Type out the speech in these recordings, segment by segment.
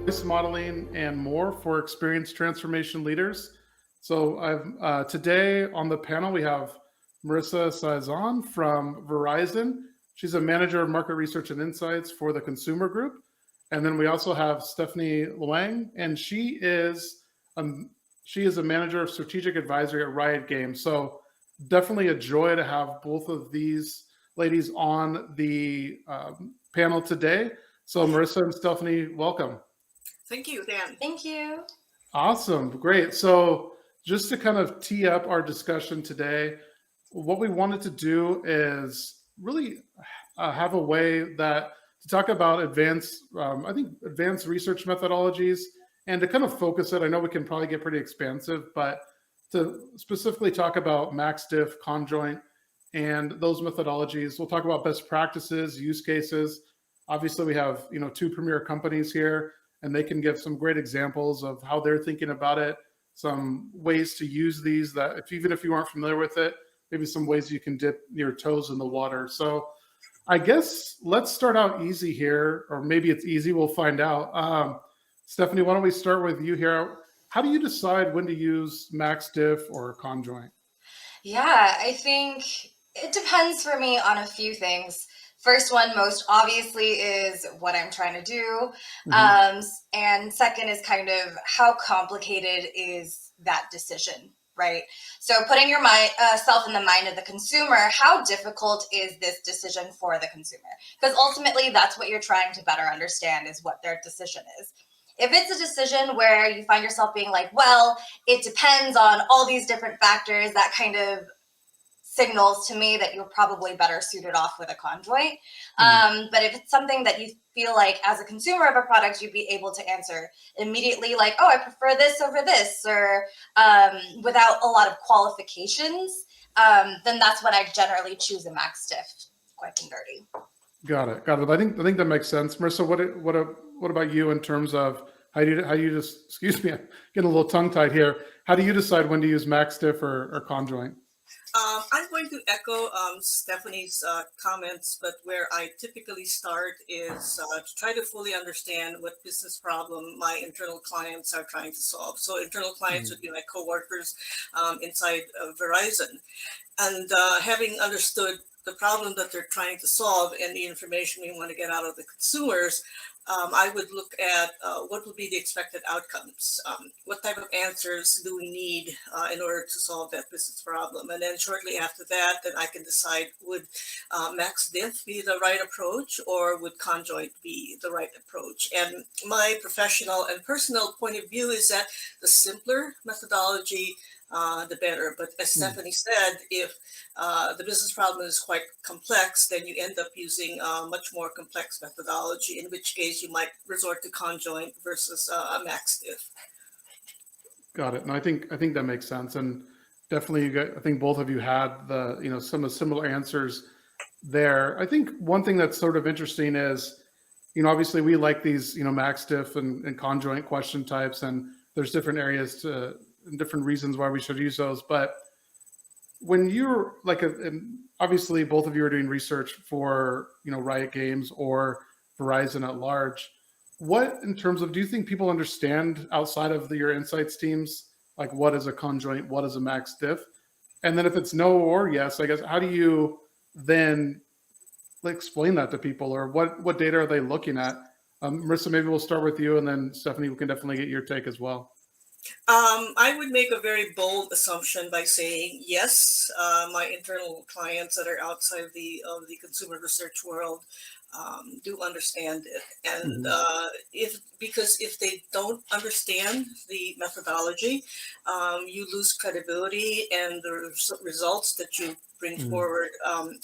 voice modeling and more for experienced transformation leaders. So I've today on the panel we have Marissa Saizon from Verizon. She's a manager of market research and insights for the consumer group. And then we also have Stephanie Luang, and um, she is a manager of strategic advisory at Riot Games. So definitely a joy to have both of these ladies on the panel today. So Marissa and Stephanie, welcome. Thank you, Dan. Thank you. Awesome. Great. So, just to kind of tee up our discussion today, what we wanted to do is really have a way that to talk about I think, advanced research methodologies and to kind of focus it. I know we can probably get pretty expansive, but to specifically talk about MaxDiff, conjoint, and those methodologies. We'll talk about best practices, use cases. Obviously, we have two premier companies here and they can give some great examples of how they're thinking about it, some ways to use these that if even if you aren't familiar with it, maybe some ways you can dip your toes in the water. So I guess let's start out easy here, or maybe it's easy, we'll find out. Stephanie, why don't we start with you here? How do you decide when to use max diff or conjoint? Yeah, I think it depends for me on a few things. First one, most obviously, is what I'm trying to do. Hmm. And second is kind of how complicated is that decision, right? So putting your self in the mind of the consumer, how difficult is this decision for the consumer? Because ultimately, that's what you're trying to better understand is what their decision is. If it's a decision where you find yourself being like, well, it depends on all these different factors, that kind of signals to me that you're probably better suited off with a conjoint. Hmm. But if it's something that you feel like as a consumer of a product, you'd be able to answer immediately, like, oh, I prefer this over this, or without a lot of qualifications, then that's when I generally choose a max diff, quick and dirty. Got it. Got it. I think that makes sense. Marissa, what about you in terms of how you just excuse me, I'm getting a little tongue tied here. How do you decide when to use max diff or conjoint? I'm going to echo Stephanie's comments, but where I typically start is to try to fully understand what business problem my internal clients are trying to solve. So internal clients Hmm. would be my coworkers inside Verizon. And having understood the problem that they're trying to solve and the information we want to get out of the consumers, I would look at what would be the expected outcomes. What type of answers do we need in order to solve that business problem? And then shortly after that, then I can decide would max diff be the right approach or would conjoint be the right approach? And my professional and personal point of view is that the simpler methodology, the better. But as Hmm. Stephanie said, if the business problem is quite complex, then you end up using a much more complex methodology, in which case you might resort to conjoint versus a max diff. Got it. And I think that makes sense. And definitely, I think both of you had the some of the similar answers there. I think one thing that's sort of interesting is obviously we like these max diff and conjoint question types, and there's different areas to and different reasons why we should use those. But when you're like and obviously both of you are doing research for Riot Games or Verizon at large, what in terms of do you think people understand outside of your insights teams, like what is a conjoint, what is a max diff, and then if it's no or yes, I guess how do you then like explain that to people, or what data are they looking at? Marissa, maybe we'll start with you, and then Stephanie, we can definitely get your take as well. I would make a very bold assumption by saying yes. My internal clients that are outside of the consumer research world do understand it, and Hmm. if because if they don't understand the methodology, you lose credibility, and the results that you bring Hmm. forward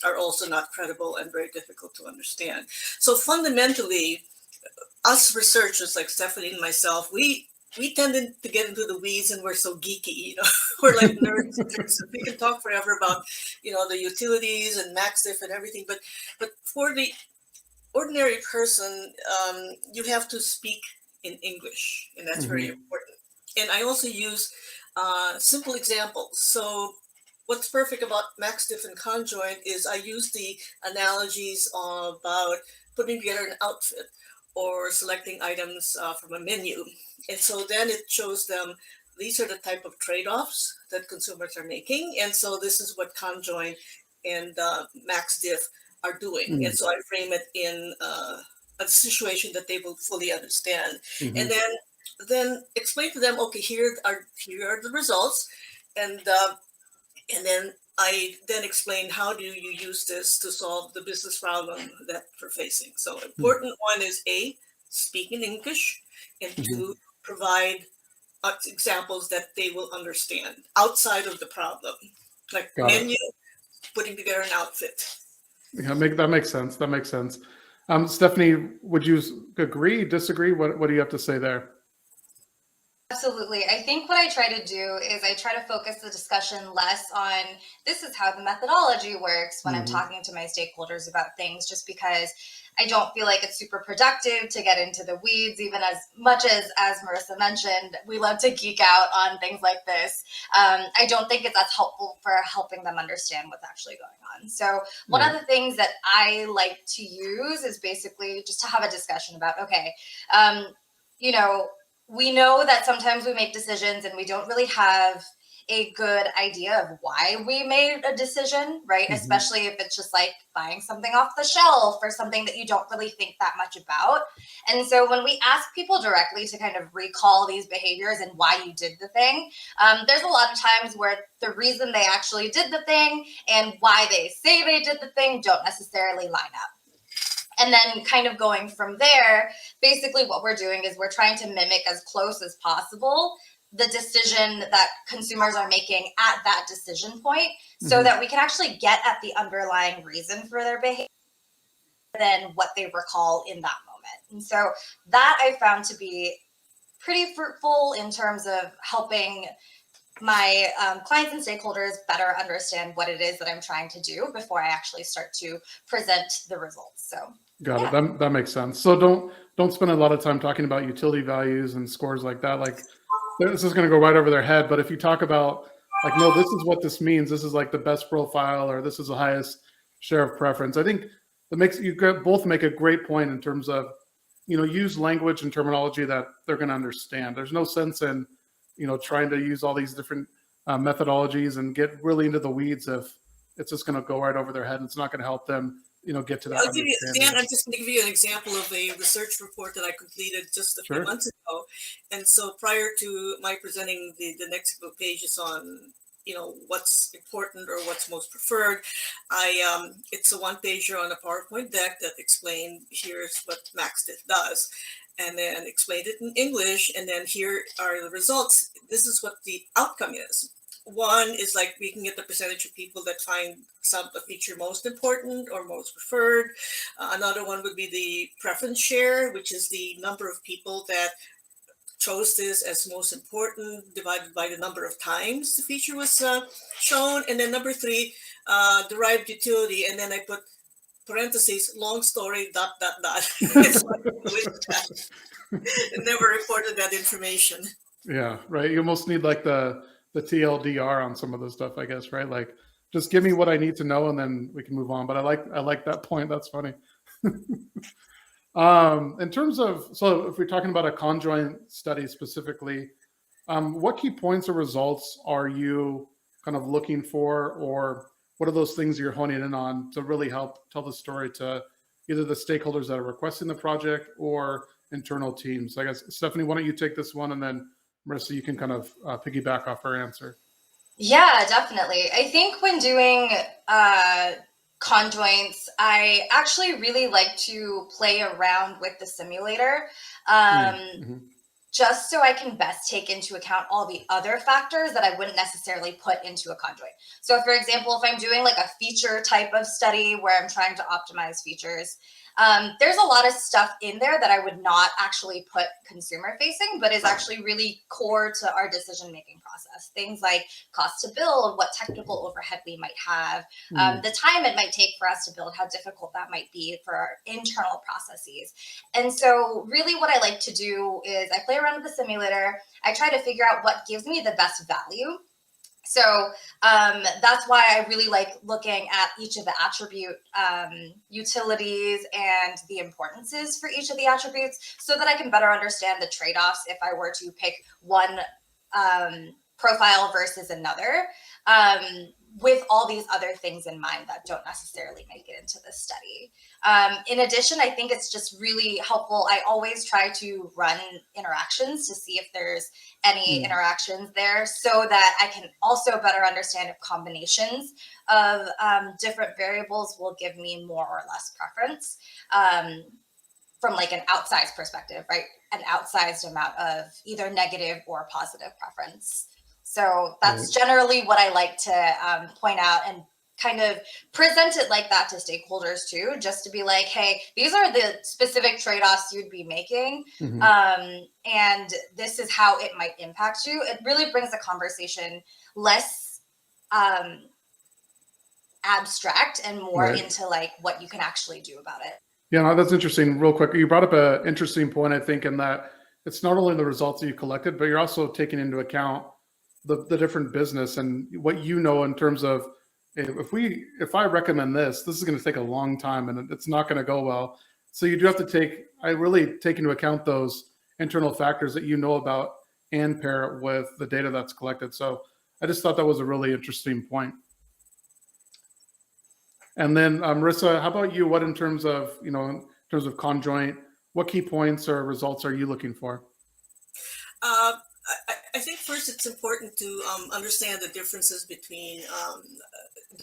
are also not credible and very difficult to understand. So fundamentally, us researchers like Stephanie and myself, we tended to get into the weeds and we're so geeky, we're like nerds in terms of we can talk forever about, the utilities and MaxDiff and everything, but for the ordinary person, you have to speak in English, and that's very Hmm. important. And I also use simple examples. So what's perfect about MaxDiff and conjoint is I use the analogies about putting together an outfit. or selecting items from a menu. And so then it shows them these are the type of trade-offs that consumers are making. And so this is what conjoint and MaxDiff are doing. And so I frame it in a situation that they will fully understand. And then explain to them, okay, here are the results. And then I then explain how do you use this to solve the business problem that we're facing. So important one is A, speak in English, and two, provide examples that they will understand outside of the problem, like Got it. menu, putting together an outfit. Yeah, that makes sense. That makes sense. Stephanie, would you agree, disagree? What do you have to say there? Absolutely. I think what I try to do is I try to focus the discussion less on this is how the methodology works when I'm talking to my stakeholders about things, just because I don't feel like it's super productive to get into the weeds, even as much as Marissa mentioned, we love to geek out on things like this. I don't think it's as helpful for helping them understand what's actually going on. So one of the things that I like to use is basically just to have a discussion about, okay, you know, we know that sometimes we make decisions and we don't really have a good idea of why we made a decision, right? Especially if it's just like buying something off the shelf or something that you don't really think that much about. And so when we ask people directly to kind of recall these behaviors and why you did the thing, there's a lot of times where the reason they actually did the thing and why they say they did the thing don't necessarily line up. And then kind of going from there, basically what we're doing is we're trying to mimic as close as possible the decision that consumers are making at that decision point so that we can actually get at the underlying reason for their behavior than what they recall in that moment. And so that I found to be pretty fruitful in terms of helping my clients and stakeholders better understand what it is that I'm trying to do before I actually start to present the results. So got it. That makes sense. So don't spend a lot of time talking about utility values and scores like that. Like this is going to go right over their head. But if you talk about like, no, this is what this means. This is like the best profile, or this is the highest share of preference. I think that makes you both make a great point in terms of, use language and terminology that they're going to understand. There's no sense in, trying to use all these different methodologies and get really into the weeds if it's just going to go right over their head and it's not going to help them, get to that understanding. Dan, I'm just going to give you an example of a research report that I completed just a few months ago. And so prior to my presenting the next book pages on, what's important or what's most preferred, it's a one-pager on a PowerPoint deck that explained here's what MaxDiff does, and then explained it in English, and then here are the results. This is what the outcome is. One is like we can get the percentage of people that find a feature most important or most preferred. Another one would be the preference share, which is the number of people that chose this as most important divided by the number of times the feature was shown. And then number three, derived utility. And then I put parentheses, long story, ... It never reported that information. Yeah, right. You almost need like the TLDR on some of this stuff, I guess, right? Like, just give me what I need to know, and then we can move on. But I like that point. That's funny. In terms of, so if we're talking about a conjoint study specifically, what key points or results are you kind of looking for, or what are those things you're honing in on to really help tell the story to either the stakeholders that are requesting the project or internal teams? I guess, Stephanie, why don't you take this one, and then Marissa, you can kind of piggyback off her answer. Yeah, definitely. I think when doing conjoints, I actually really like to play around with the simulator just so I can best take into account all the other factors that I wouldn't necessarily put into a conjoint. So for example, if I'm doing like a feature type of study where I'm trying to optimize features, there's a lot of stuff in there that I would not actually put consumer facing, but is actually really core to our decision-making process. Things like cost to build, what technical overhead we might have, the time it might take for us to build, how difficult that might be for our internal processes. And so really what I like to do is I play around with the simulator. I try to figure out what gives me the best value. So that's why I really like looking at each of the attribute utilities and the importances for each of the attributes, so that I can better understand the trade-offs if I were to pick one profile versus another, with all these other things in mind that don't necessarily make it into the study. In addition, I think it's just really helpful. I always try to run interactions to see if there's any interactions there, so that I can also better understand if combinations of different variables will give me more or less preference, from like an outsized perspective, right? An outsized amount of either negative or positive preference. So that's generally what I like to point out and kind of present it like that to stakeholders too, just to be like, hey, these are the specific trade-offs you'd be making, and this is how it might impact you. It really brings the conversation less abstract and more into like what you can actually do about it. Yeah, no, that's interesting. Real quick, you brought up an interesting point, I think, in that it's not only the results that you collected, but you're also taking into account the different business and what you know in terms of, if I recommend this is going to take a long time and it's not going to go well. So you do have to really take into account those internal factors that you know about and pair it with the data that's collected. So I just thought that was a really interesting point. And then Marissa, how about you? What in terms of conjoint, what key points or results are you looking for? I think first it's important to understand the differences between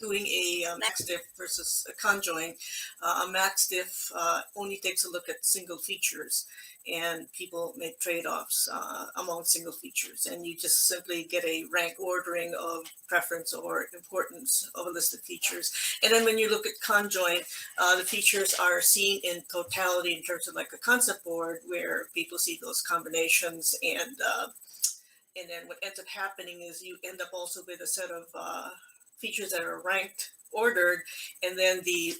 doing a MaxDiff versus a conjoint. A MaxDiff only takes a look at single features, and people make trade-offs among single features, and you just simply get a rank ordering of preference or importance of a list of features. And then when you look at conjoint, the features are seen in totality in terms of like a concept board, where people see those combinations, and then what ends up happening is you end up also with a set of features that are ranked, ordered, and then the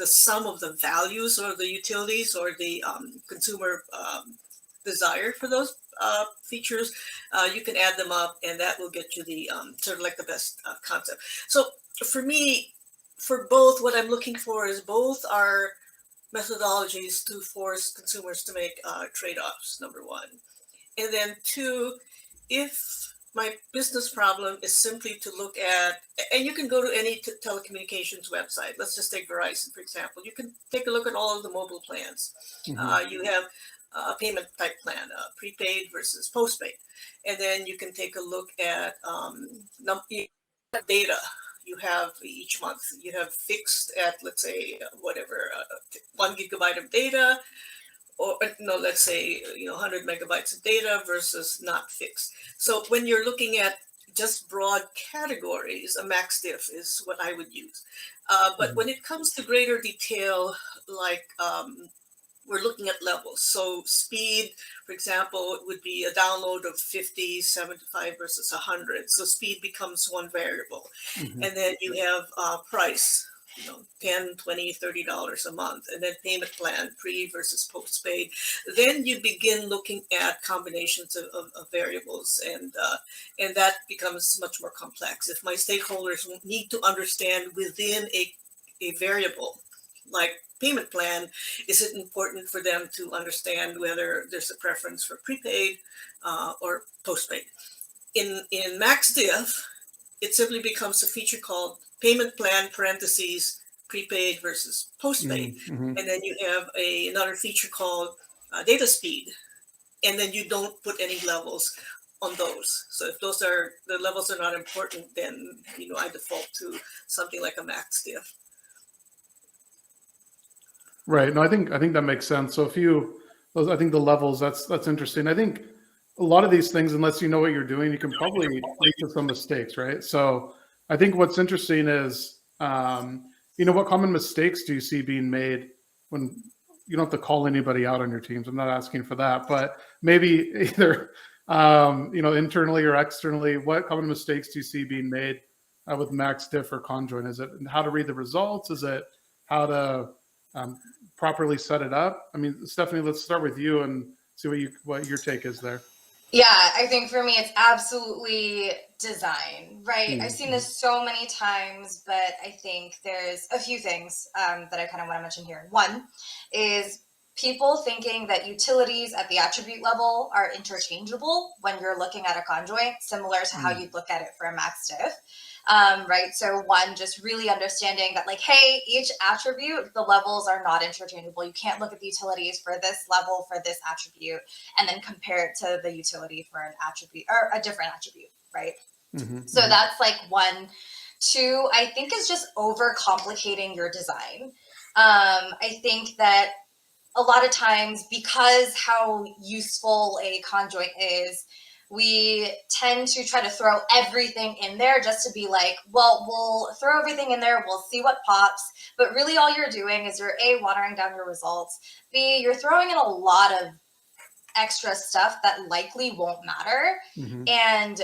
sum of the values or the utilities or the consumer desire for those features, you can add them up, and that will get you the sort of like the best concept. So for me, for both, what I'm looking for is both are methodologies to force consumers to make trade-offs, number one. And then two, if my business problem is simply to look at, and you can go to any telecommunications website. Let's just take Verizon, for example. You can take a look at all of the mobile plans. You have a payment type plan, prepaid versus postpaid. And then you can take a look at data you have each month. You have fixed at, let's say, whatever, 1 gigabyte of data, or no, let's say 100 megabytes of data versus not fixed. So when you're looking at just broad categories, a MaxDiff is what I would use. But when it comes to greater detail, like we're looking at levels. So speed, for example, would be a download of 50, 75 versus 100. So speed becomes one variable. And then you have price. $10, $20, $30 a month, and then payment plan, pre versus postpaid. Then you begin looking at combinations of variables, and that becomes much more complex. If my stakeholders need to understand within a variable, like payment plan, is it important for them to understand whether there's a preference for prepaid or postpaid? In MaxDiff, it simply becomes a feature called payment plan parentheses prepaid versus postpaid. And then you have another feature called data speed. And then you don't put any levels on those. So if the levels are not important, then I default to something like a MaxDiff. Right. No, I think that makes sense. So I think the levels, that's interesting. I think a lot of these things, unless you know what you're doing, you can probably lead to some mistakes, right? So I think what's interesting is, what common mistakes do you see being made when you don't have to call anybody out on your teams? I'm not asking for that, but maybe either, internally or externally, what common mistakes do you see being made with MaxDiff or conjoint? Is it how to read the results? Is it how to properly set it up? I mean, Stephanie, let's start with you and see what your take is there. Yeah, I think for me, it's absolutely design, right? I've seen Mm-hmm. this so many times, but I think there's a few things that I kind of want to mention here. One is people thinking that utilities at the attribute level are interchangeable when you're looking at a conjoint, similar to how you'd look at it for a MaxDiff. Right. So one, just really understanding that, like, hey, each attribute, the levels are not interchangeable. You can't look at the utilities for this level for this attribute and then compare it to the utility for an attribute or a different attribute, right? So that's like one. Two, I think is just overcomplicating your design. I think that a lot of times, because how useful a conjoint is, we tend to try to throw everything in there just to be like, well, we'll throw everything in there, we'll see what pops. But really, all you're doing is you're A, watering down your results, B, you're throwing in a lot of extra stuff that likely won't matter Mm-hmm. and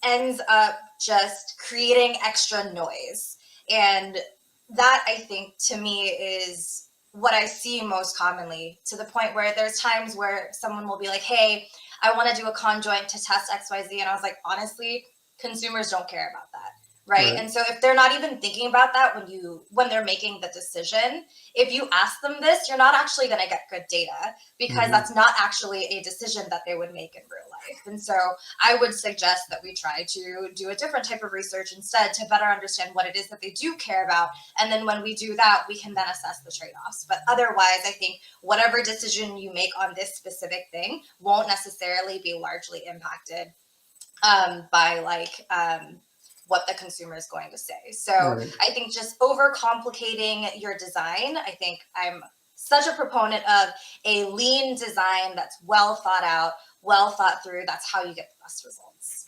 ends up just creating extra noise. And that, I think, to me is what I see most commonly, to the point where there's times where someone will be like, hey, I want to do a conjoint to test XYZ. And I was like, honestly, consumers don't care about that. Right. Right. And so if they're not even thinking about that when they're making the decision, if you ask them this, you're not actually going to get good data, because Mm-hmm. that's not actually a decision that they would make in real life. And so I would suggest that we try to do a different type of research instead to better understand what it is that they do care about. And then when we do that, we can then assess the trade-offs. But otherwise, I think whatever decision you make on this specific thing won't necessarily be largely impacted by what the consumer is going to say. So Right. I think just overcomplicating your design, I think I'm such a proponent of a lean design that's well thought out, well thought through. That's how you get the best results.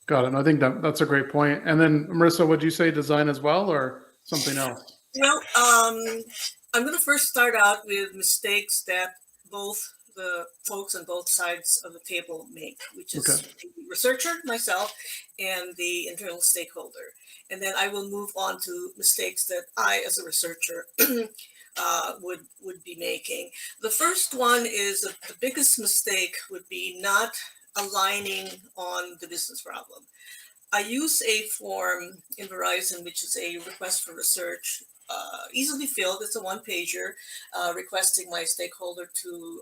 Got it. And I think that's a great point. And then Marissa, would you say design as well or something else? Well, I'm going to first start out with mistakes that both the folks on both sides of the table make, which Okay. is the researcher, myself, and the internal stakeholder. And then I will move on to mistakes that I, as a researcher, would be making. The first one is that the biggest mistake would be not aligning on the business problem. I use a form in Verizon, which is a request for research, easily filled. It's a one-pager requesting my stakeholder to,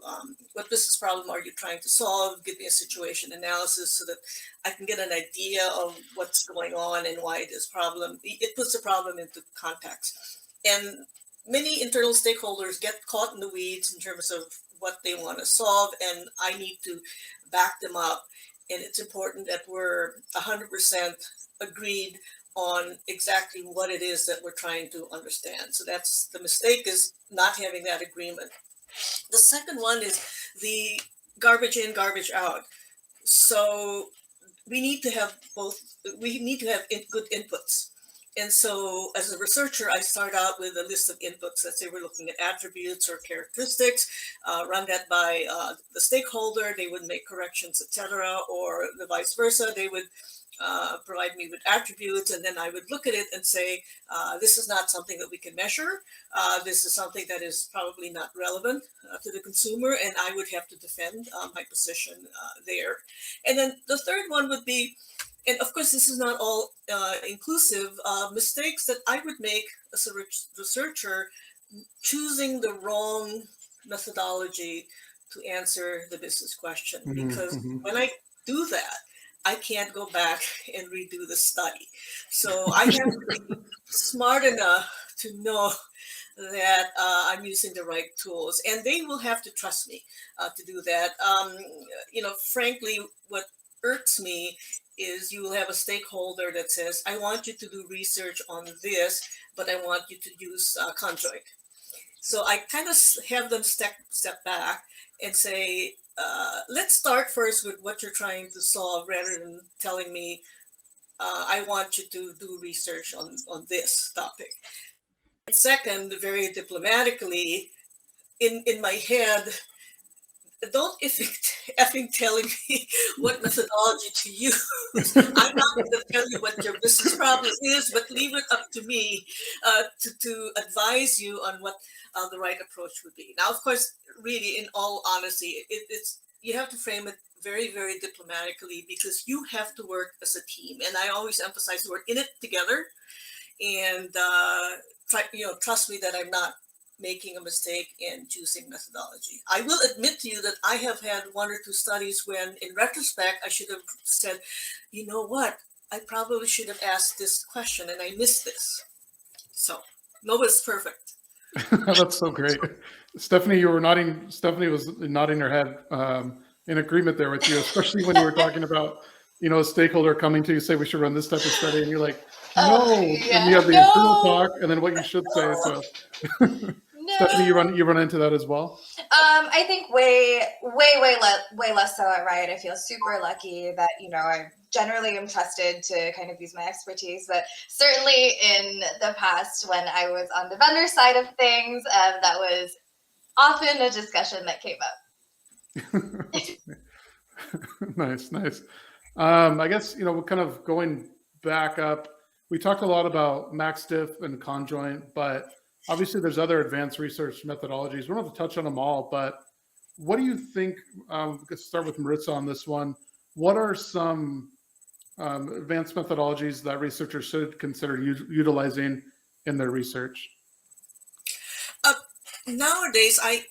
what business problem are you trying to solve? Give me a situation analysis so that I can get an idea of what's going on and why this problem, it puts the problem into context. And many internal stakeholders get caught in the weeds in terms of what they want to solve, and I need to back them up. And it's important that we're 100% agreed on exactly what it is that we're trying to understand. So that's the mistake, is not having that agreement. The second one is the garbage in, garbage out. So we need to have both, we need to have good inputs. And so as a researcher, I start out with a list of inputs. Let's say we're looking at attributes or characteristics, run that by the stakeholder, they would make corrections, etc., or the vice versa. They would provide me with attributes, and then I would look at it and say, this is not something that we can measure. This is something that is probably not relevant to the consumer, and I would have to defend my position there. And then the third one would be, and of course, this is not all inclusive, mistakes that I would make as a researcher, choosing the wrong methodology to answer the business question. Because Mm-hmm. when I do that, I can't go back and redo the study. So I have to be smart enough to know that I'm using the right tools, and they will have to trust me to do that. Frankly, what irks me is you will have a stakeholder that says, I want you to do research on this, but I want you to use conjoint. So I kind of have them step back and say, let's start first with what you're trying to solve, rather than telling me, I want you to do research on this topic. And second, very diplomatically, in my head, don't effing telling me what methodology to use. I'm not going to tell you what your business problem is, but leave it up to me to advise you on what the right approach would be. Now, of course, really, in all honesty, it's you have to frame it very, very diplomatically, because you have to work as a team. And I always emphasize we're in it together. And trust me that I'm not making a mistake in choosing methodology. I will admit to you that I have had one or two studies when, in retrospect, I should have said, you know what, I probably should have asked this question and I missed this. So nobody's perfect. That's so great. Stephanie, you were nodding. Stephanie was nodding her head in agreement there with you, especially when you were talking about, a stakeholder coming to you, say we should run this type of study, and you're like, no, and you have the internal talk, and then what you should say. So, Stephanie, you run into that as well. I think way less so at Riot. I feel super lucky that I generally am trusted to kind of use my expertise, but certainly in the past when I was on the vendor side of things, that was often a discussion that came up. Nice. I guess, we're kind of going back up. We talked a lot about MaxDiff and conjoint, but obviously there's other advanced research methodologies. We don't have to touch on them all, but what do you think? Let's start with Marissa on this one. What are some advanced methodologies that researchers should consider utilizing in their research? Nowadays, I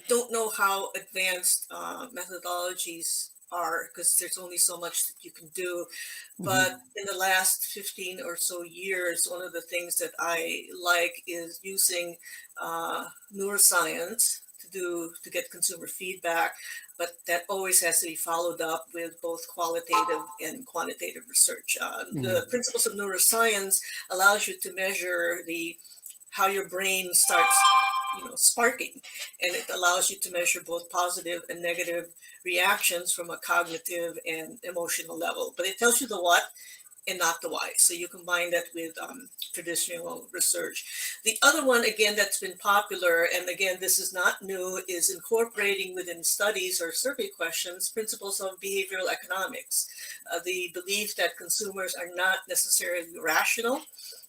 don't know how advanced methodologies are, because there's only so much that you can do. But in the last 15 or so years, one of the things that I like is using neuroscience to get consumer feedback, but that always has to be followed up with both qualitative and quantitative research. The principles of neuroscience allows you to measure how your brain starts sparking, and it allows you to measure both positive and negative reactions from a cognitive and emotional level, but it tells you the what and not the why. So you combine that with traditional research. The other one, again, that's been popular, and again, this is not new, is incorporating within studies or survey questions principles of behavioral economics. The belief that consumers are not necessarily rational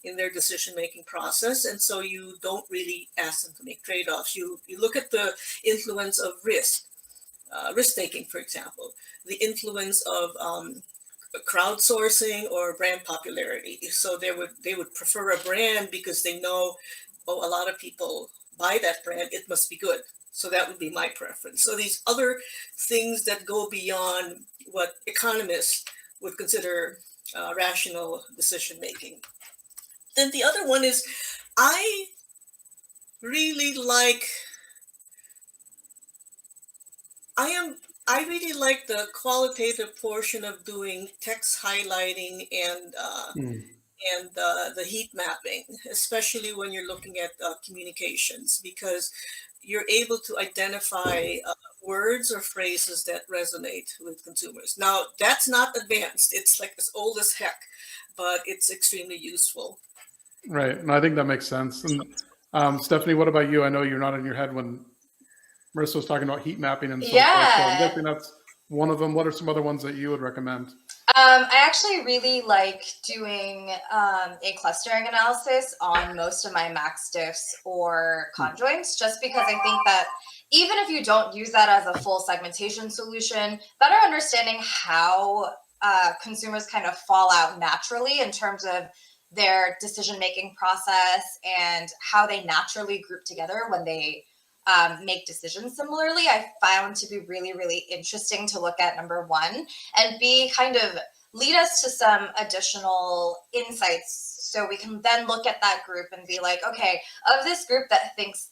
in their decision-making process, and so you don't really ask them to make trade-offs. You look at the influence of risk-taking, for example, the influence of crowdsourcing or brand popularity. So they would prefer a brand because they know, a lot of people buy that brand, it must be good. So that would be my preference. So these other things that go beyond what economists would consider rational decision making. Then the other one is, I really like the qualitative portion of doing text highlighting and the heat mapping, especially when you're looking at communications, because you're able to identify words or phrases that resonate with consumers. Now, that's not advanced. It's like as old as heck, but it's extremely useful. Right. And I think that makes sense. And Stephanie, what about you? I know you're not in your head when Marissa was talking about heat mapping and so forth. So I'm guessing that's one of them. What are some other ones that you would recommend? I actually really like doing a clustering analysis on most of my MaxDiffs or conjoints, just because I think that even if you don't use that as a full segmentation solution, better understanding how consumers kind of fall out naturally in terms of their decision-making process and how they naturally group together when they make decisions similarly, I found to be really, really interesting to look at, number one, and B, kind of lead us to some additional insights so we can then look at that group and be like, okay, of this group that thinks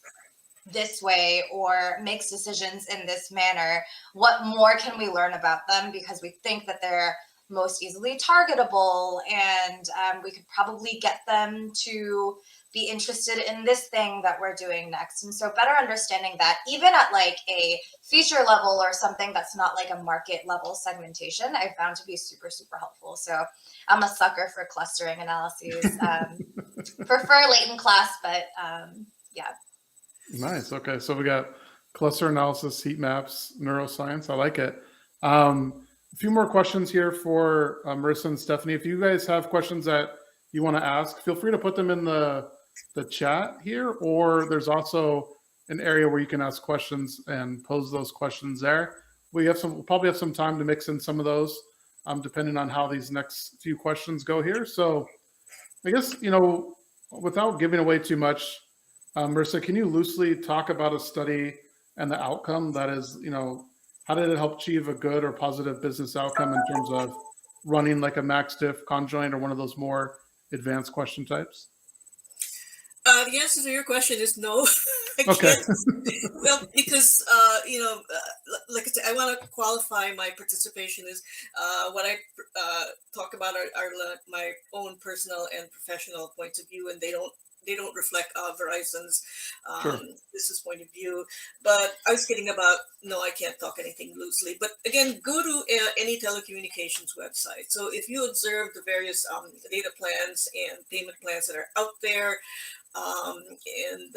this way or makes decisions in this manner, what more can we learn about them, because we think that they're most easily targetable, and we could probably get them to be interested in this thing that we're doing next. And so better understanding that, even at like a feature level or something that's not like a market level segmentation, I found to be super, super helpful. So I'm a sucker for clustering analyses. Prefer latent class, but yeah. Nice. Okay. So we got cluster analysis, heat maps, neuroscience. I like it. A few more questions here for Marissa and Stephanie. If you guys have questions that you want to ask, feel free to put them in the chat here, or there's also an area where you can ask questions and pose those questions there. We'll probably have some time to mix in some of those, depending on how these next few questions go here. So I guess, without giving away too much, Marissa, can you loosely talk about a study and the outcome? That is, how did it help achieve a good or positive business outcome in terms of running like a MaxDiff, conjoint, or one of those more advanced question types? The answer to your question is no. I Okay. can't. Well, because like I said, I want to qualify my participation is what I talk about are like my own personal and professional points of view, and they don't reflect Verizon's Sure. business point of view. But I was kidding about no, I can't talk anything loosely. But again, go to any telecommunications website. So if you observe the various data plans and payment plans that are out there, and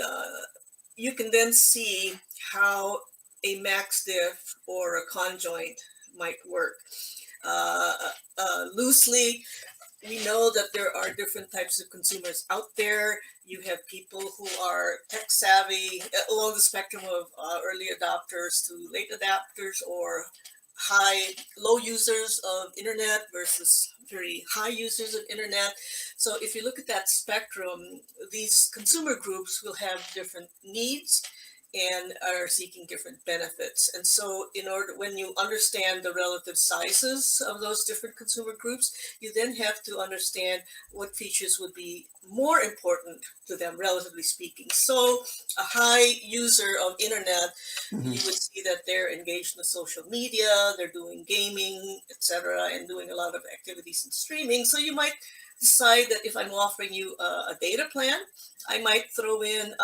you can then see how a MaxDiff or a conjoint might work. Loosely, we know that there are different types of consumers out there. You have people who are tech savvy along the spectrum of early adopters to late adapters, or low users of internet versus very high users of internet. So if you look at that spectrum, these consumer groups will have different needs and are seeking different benefits. And so when you understand the relative sizes of those different consumer groups, you then have to understand what features would be more important to them, relatively speaking. So a high user of internet, you would see that they're engaged in the social media, they're doing gaming, etc., and doing a lot of activities and streaming. So you might decide that if I'm offering you a data plan, I might throw in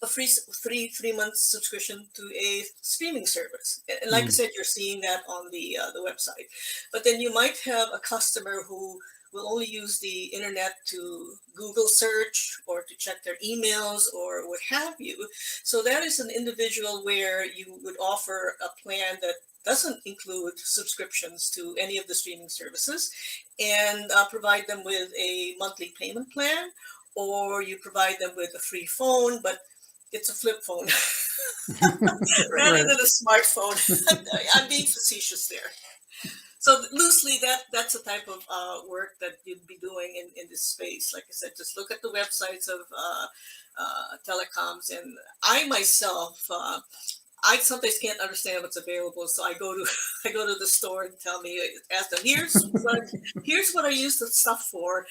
a free three-month subscription to a streaming service. And like I said, you're seeing that on the website. But then you might have a customer who will only use the internet to Google search or to check their emails or what have you. So that is an individual where you would offer a plan that doesn't include subscriptions to any of the streaming services, and provide them with a monthly payment plan, or you provide them with a free phone, but it's a flip phone rather Right. than a smartphone. I'm being facetious there. So loosely, that's the type of work that you'd be doing in this space. Like I said, just look at the websites of telecoms. And I myself, I sometimes can't understand what's available, so I go to I go to the store and ask them, here's what I use the stuff for.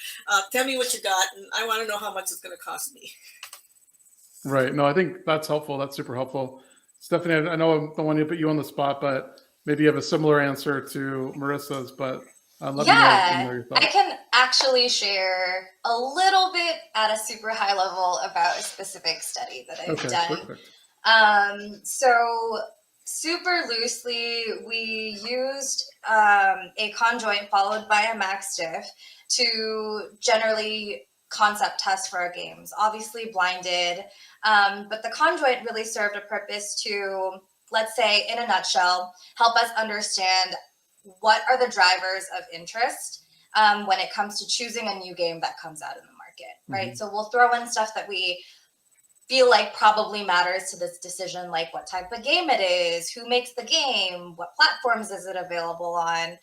Tell me what you got, and I want to know how much it's going to cost me. Right. No, I think that's helpful. That's super helpful. Stephanie, I know I don't want to put you on the spot, but maybe you have a similar answer to Marissa's, but let me know your I thoughts. can actually share a little bit at a super high level about a specific study that I've done. Perfect. So super loosely, we used a conjoint followed by a MaxDiff to generally concept test for our games, obviously blinded, but the conjoint really served a purpose to, let's say in a nutshell, help us understand what are the drivers of interest when it comes to choosing a new game that comes out in the market, right? So we'll throw in stuff that we feel like probably matters to this decision, like what type of game it is, who makes the game, what platforms is it available on.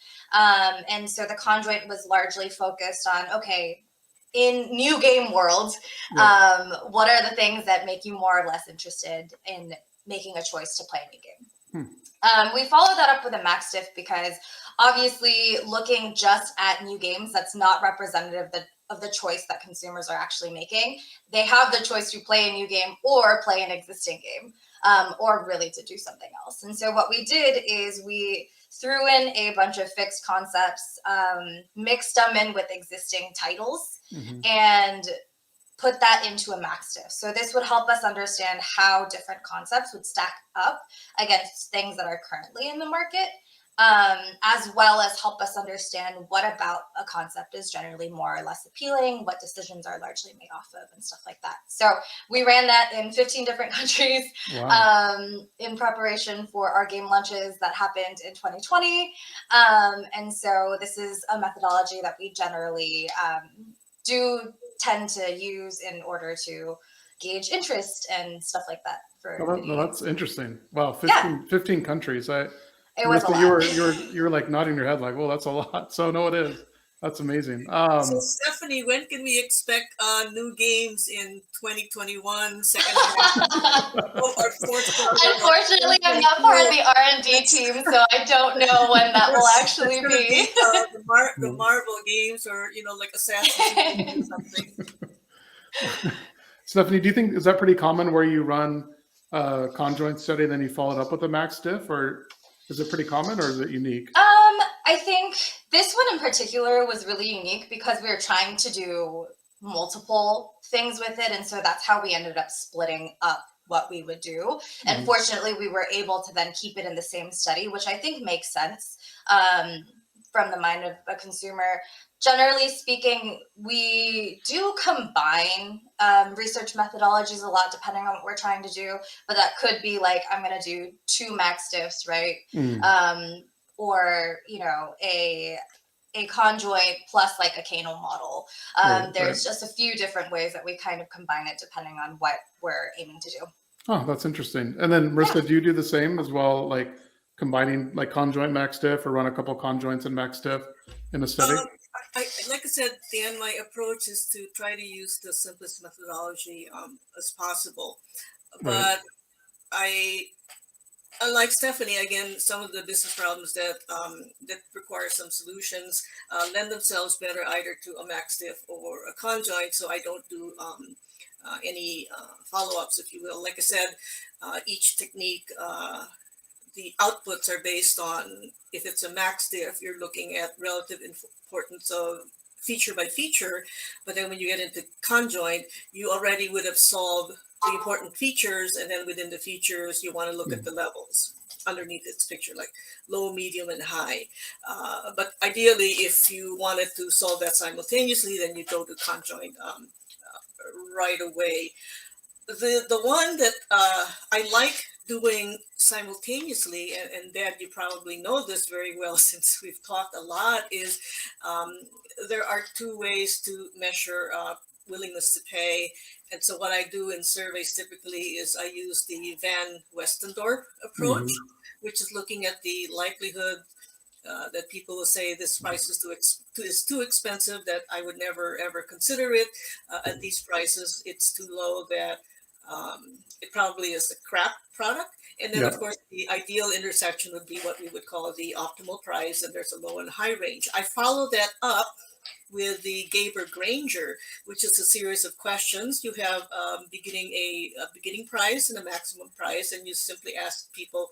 And so the conjoint was largely focused on, okay, in new game worlds, what are the things that make you more or less interested in making a choice to play a new game? We followed that up with a MaxDiff because obviously looking just at new games, that's not representative of the choice that consumers are actually making. They have the choice to play a new game or play an existing game, or really to do something else. And so what we did is we threw in a bunch of fixed concepts, mixed them in with existing titles, and put that into a MaxDiff. So this would help us understand how different concepts would stack up against things that are currently in the market, as well as help us understand what about a concept is generally more or less appealing, what decisions are largely made off of, and stuff like that. So we ran that in 15 different countries. Wow. In preparation for our game launches that happened in 2020. And so this is a methodology that we generally do tend to use in order to gauge interest and stuff like that. No, that's interesting. Wow, 15 countries. It was a lot. You were like nodding your head like, well, that's a lot. So no, it is. That's amazing. So Stephanie, when can we expect new games in 2021, second half, or fourth quarter? Unfortunately, I'm not part of the R&D team, so I don't know when that will actually be. The Marvel games, or like Assassin's Creed or something. Stephanie, do you think, is that pretty common where you run a conjoint study and then you follow it up with a MaxDiff, or is it pretty common, or is it unique? I think this one in particular was really unique because we were trying to do multiple things with it. And so that's how we ended up splitting up what we would do. And fortunately, we were able to then keep it in the same study, which I think makes sense from the mind of a consumer. Generally speaking, we do combine research methodologies a lot depending on what we're trying to do, but that could be like, I'm going to do 2 MaxDiffs, right? Or, a conjoint plus like a canal model. There's just a few different ways that we kind of combine it depending on what we're aiming to do. Oh, that's interesting. And then Marissa, do you do the same as well, like combining like conjoint MaxDiff, or run a couple conjoints and MaxDiff in a study? Like I said, Dan, my approach is to try to use the simplest methodology as possible. But unlike Stephanie, again, some of the business problems that require some solutions lend themselves better either to a MaxDiff or a conjoint. So I don't do any follow-ups, if you will. Like I said, each technique, the outputs are based on, if it's a MaxDiff, you're looking at relative importance of feature by feature. But then when you get into conjoint, you already would have solved the important features, and then within the features, you want to look at the levels underneath its picture, like low, medium, and high. But ideally, if you wanted to solve that simultaneously, then you go to conjoint right away. The one that I like doing simultaneously, and Dad, you probably know this very well since we've talked a lot, is there are 2 ways to measure willingness to pay. And so what I do in surveys typically is I use the Van Westendorp approach, which is looking at the likelihood that people will say this price is too expensive, that I would never ever consider it. At these prices, it's too low, that it probably is a crap product. And then, of course, the ideal intersection would be what we would call the optimal price, and there's a low and high range. I follow that up with the Gaber-Granger, which is a series of questions. You have a beginning price and a maximum price, and you simply ask people,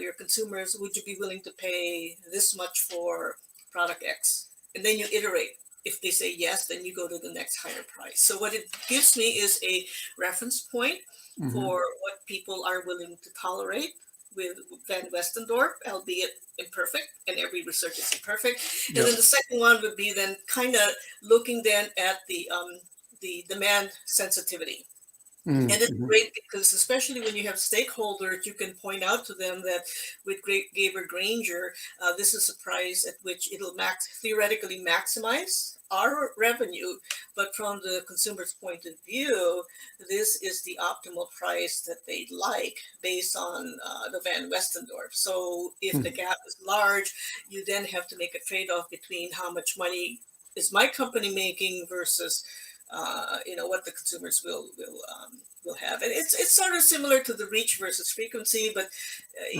your consumers, would you be willing to pay this much for product X? And then you iterate. If they say yes, then you go to the next higher price. So what it gives me is a reference point for what people are willing to tolerate with Van Westendorp, albeit imperfect, and every research is imperfect. And then the second one would be then kind of looking then at the demand sensitivity. And it's great because, especially when you have stakeholders, you can point out to them that with Gaber-Granger, this is a price at which it'll theoretically maximize our revenue, but from the consumer's point of view, this is the optimal price that they like based on the Van Westendorp. So if the gap is large, you then have to make a trade-off between how much money is my company making versus what the consumers will have. And it's sort of similar to the reach versus frequency, but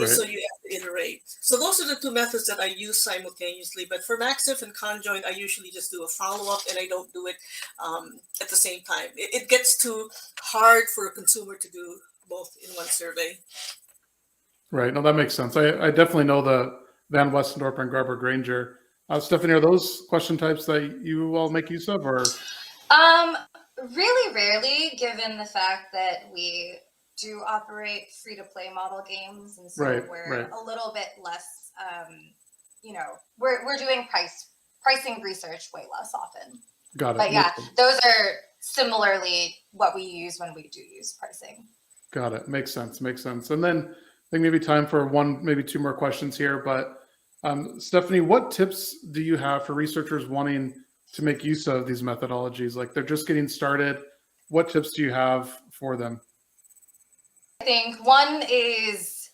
so you have to iterate. So those are the 2 methods that I use simultaneously. But for MaxDiff and conjoint, I usually just do a follow-up, and I don't do it at the same time. It gets too hard for a consumer to do both in one survey. Right. No, that makes sense. I definitely know the Van Westendorp and Gaber-Granger. Stephanie, are those question types that you all make use of, or? Really rarely, given the fact that we do operate free-to-play model games, and so we're a little bit less, we're doing pricing research way less often. Got it. But yeah, those are similarly what we use when we do use pricing. Got it. Makes sense. And then I think maybe time for maybe 2 more questions here. But Stephanie, what tips do you have for researchers wanting to make use of these methodologies? Like, they're just getting started, what tips do you have for them? I think one is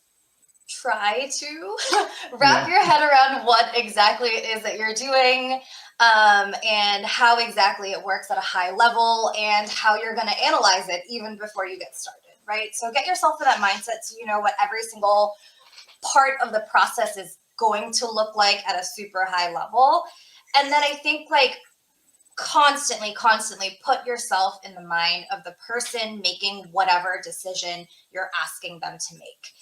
try to wrap your head around what exactly it is that you're doing, and how exactly it works at a high level, and how you're going to analyze it even before you get started, right? So get yourself in that mindset so you know what every single part of the process is going to look like at a super high level. And then I think like constantly put yourself in the mind of the person making whatever decision you're asking them to make.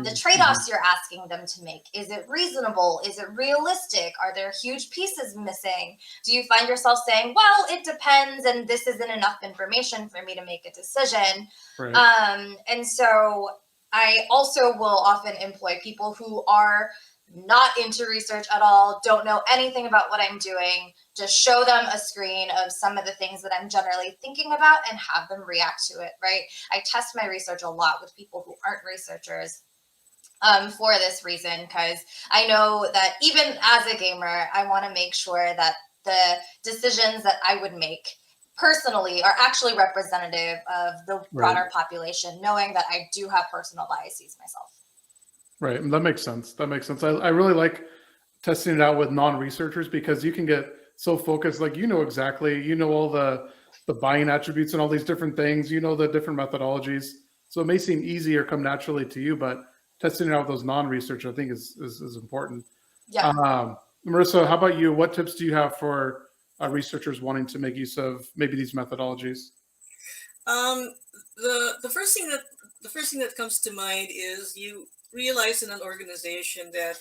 The trade-offs you're asking them to make. Is it reasonable? Is it realistic? Are there huge pieces missing? Do you find yourself saying, well, it depends, and this isn't enough information for me to make a decision? Right. And so I also will often employ people who are not into research at all, don't know anything about what I'm doing, just show them a screen of some of the things that I'm generally thinking about and have them react to it, right? I test my research a lot with people who aren't researchers for this reason, because I know that even as a gamer, I want to make sure that the decisions that I would make personally are actually representative of the broader population, knowing that I do have personal biases myself. Right. That makes sense. That makes sense. I really like testing it out with non-researchers, because you can get so focused, like, exactly, all the buying attributes and all these different things, the different methodologies. So it may seem easy or come naturally to you, but testing it out with those non-researchers, I think is important. Yeah. Marissa, how about you? What tips do you have for researchers wanting to make use of maybe these methodologies? The first thing that comes to mind is you realize in an organization that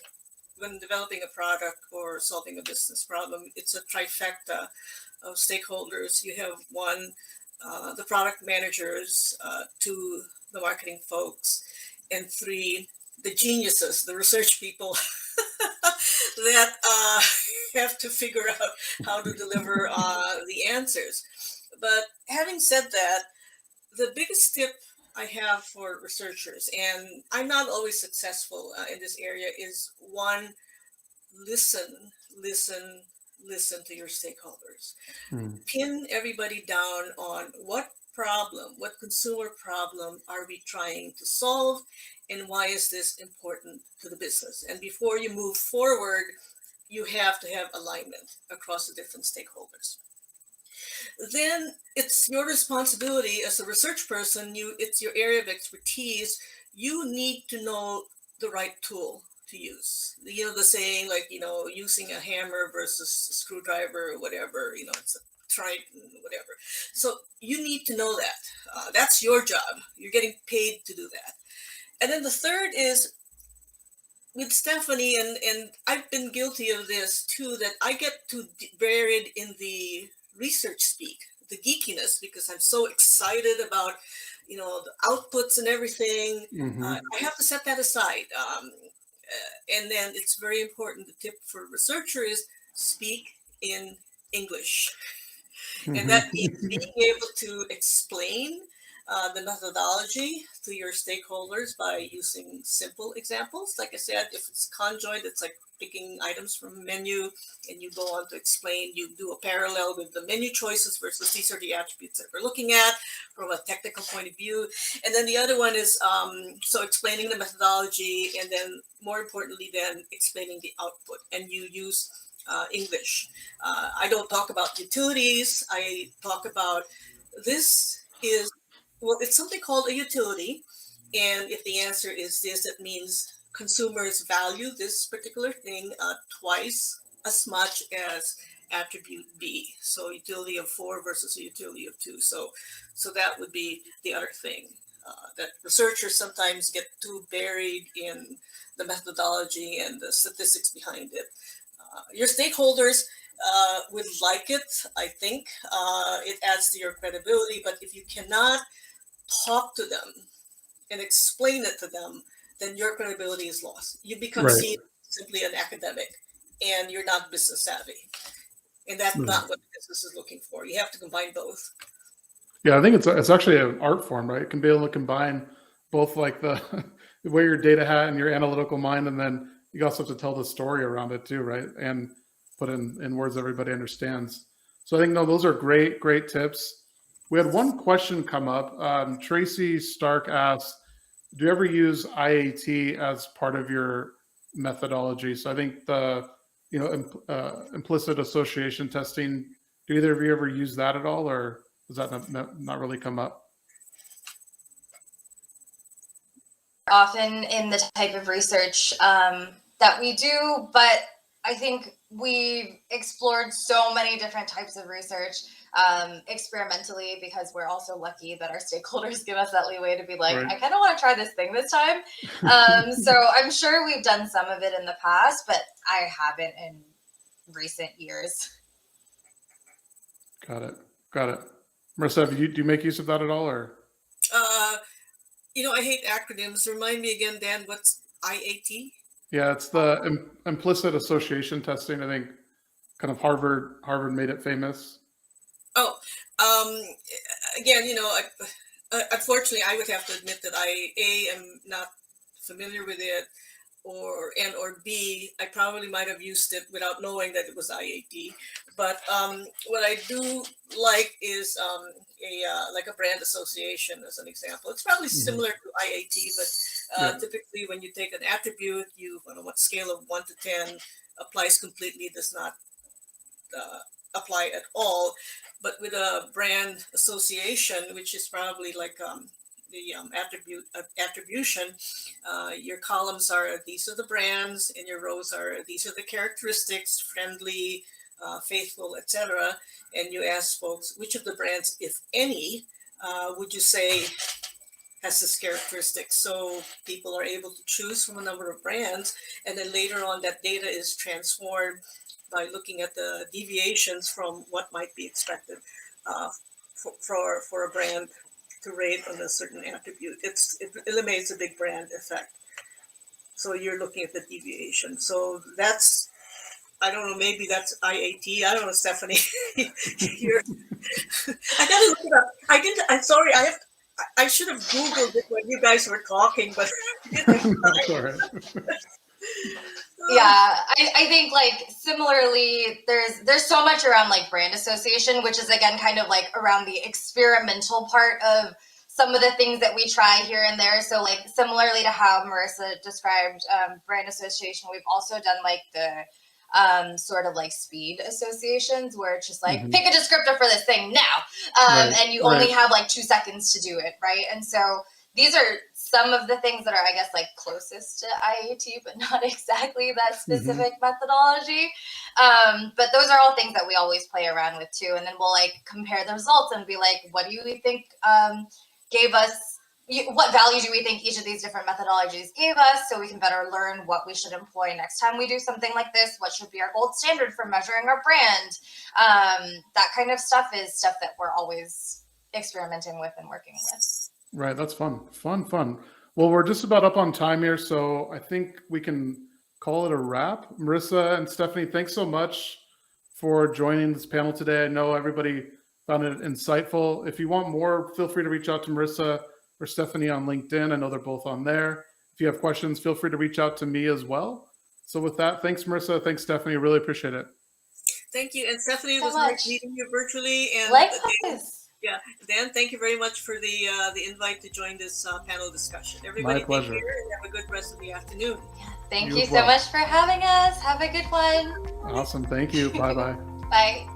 when developing a product or solving a business problem, it's a trifecta of stakeholders. You have one, the product managers, two, the marketing folks, and three, the geniuses, the research people that have to figure out how to deliver the answers. But having said that, the biggest tip I have for researchers, and I'm not always successful in this area, is one, listen, listen, listen to your stakeholders. Pin everybody down on what consumer problem are we trying to solve, and why is this important to the business? And before you move forward, you have to have alignment across the different stakeholders. Then it's your responsibility as a research person, it's your area of expertise. You need to know the right tool to use. The saying, like, using a hammer versus a screwdriver or whatever, it's a trident, whatever. So you need to know that. That's your job. You're getting paid to do that. And then the third is with Stephanie, and I've been guilty of this too, that I get too buried in the research speak, the geekiness, because I'm so excited about, the outputs and everything. I have to set that aside. And then it's very important. The tip for researcher is speak in English. And that means being able to explain the methodology to your stakeholders by using simple examples. Like I said, if it's conjoint, it's like picking items from a menu, and you go on to explain, you do a parallel with the menu choices versus these are the attributes that we're looking at from a technical point of view. And then the other one is, so explaining the methodology, and then more importantly, then explaining the output. And you use English. I don't talk about utilities. I talk about this is, well, it's something called a utility. And if the answer is this, that means consumers value this particular thing twice as much as attribute B. So utility of 4 versus a utility of 2. So that would be the other thing. That researchers sometimes get too buried in the methodology and the statistics behind it. Your stakeholders would like it, I think. It adds to your credibility, but if you cannot talk to them and explain it to them, then your credibility is lost. You become seen simply an academic, and you're not business savvy. And that's not what the business is looking for. You have to combine both. Yeah, I think it's actually an art form, right? It can be able to combine both, like the wear your data hat and your analytical mind, and then you also have to tell the story around it too, right? And put in words everybody understands. So I think, no, those are great tips. We had one question come up. Tracy Stark asked, do you ever use IAT as part of your methodology? So I think the, implicit association testing, do either of you ever use that at all, or does that not really come up? Often in the type of research that we do, but I think we've explored so many different types of research experimentally, because we're also lucky that our stakeholders give us that leeway to be like, Right. I kind of want to try this thing this time. So I'm sure we've done some of it in the past, but I haven't in recent years. Got it. Marissa, do you make use of that at all, or? I hate acronyms. Remind me again, Dan, what's IAT? Yeah, it's the implicit association testing. I think kind of Harvard made it famous. Oh, again, unfortunately, I would have to admit that I am not familiar with it, or B, I probably might have used it without knowing that it was IAT. But what I do like is like a brand association, as an example. It's probably similar to IAT, but typically when you take an attribute, you on what scale of 1 to 10 applies completely, does not apply at all. But with a brand association, which is probably like the attribution, your columns are these are the brands, and your rows are these are the characteristics: friendly, faithful, etc. And you ask folks, which of the brands, if any, would you say has this characteristic? So people are able to choose from a number of brands, and then later on that data is transformed by looking at the deviations from what might be expected for a brand to rate on a certain attribute. It eliminates a big brand effect. So you're looking at the deviation. So that's, I don't know, maybe that's IAT. I don't know, Stephanie. I gotta look it up. I'm sorry. I should have Googled it when you guys were talking, but That's all right. Yeah, I think like similarly, there's so much around like brand association, which is again kind of like around the experimental part of some of the things that we try here and there. So like similarly to how Marissa described brand association, we've also done like the sort of like speed associations, where it's just like pick a descriptor for this thing now, and you only have like 2 seconds to do it, right? And so these are some of the things that are, I guess, like closest to IAT, but not exactly that specific methodology. But those are all things that we always play around with too. And then we'll like compare the results and be like, what do you think gave us, what value do we think each of these different methodologies gave us, so we can better learn what we should employ next time we do something like this? What should be our gold standard for measuring our brand? That kind of stuff is stuff that we're always experimenting with and working with. Right. That's fun. Well, we're just about up on time here, so I think we can call it a wrap. Marissa and Stephanie, thanks so much for joining this panel today. I know everybody found it insightful. If you want more, feel free to reach out to Marissa or Stephanie on LinkedIn. I know they're both on there. If you have questions, feel free to reach out to me as well. So with that, thanks, Marissa. Thanks, Stephanie. Really appreciate it. Thank you. And Stephanie, it was nice meeting you virtually. And likewise. Dan, thank you very much for the invite to join this panel discussion. Everybody, My pleasure. Take care and have a good rest of the afternoon. Thank you so much for having us. Have a good one. Awesome. Thank you. Bye-bye. Bye.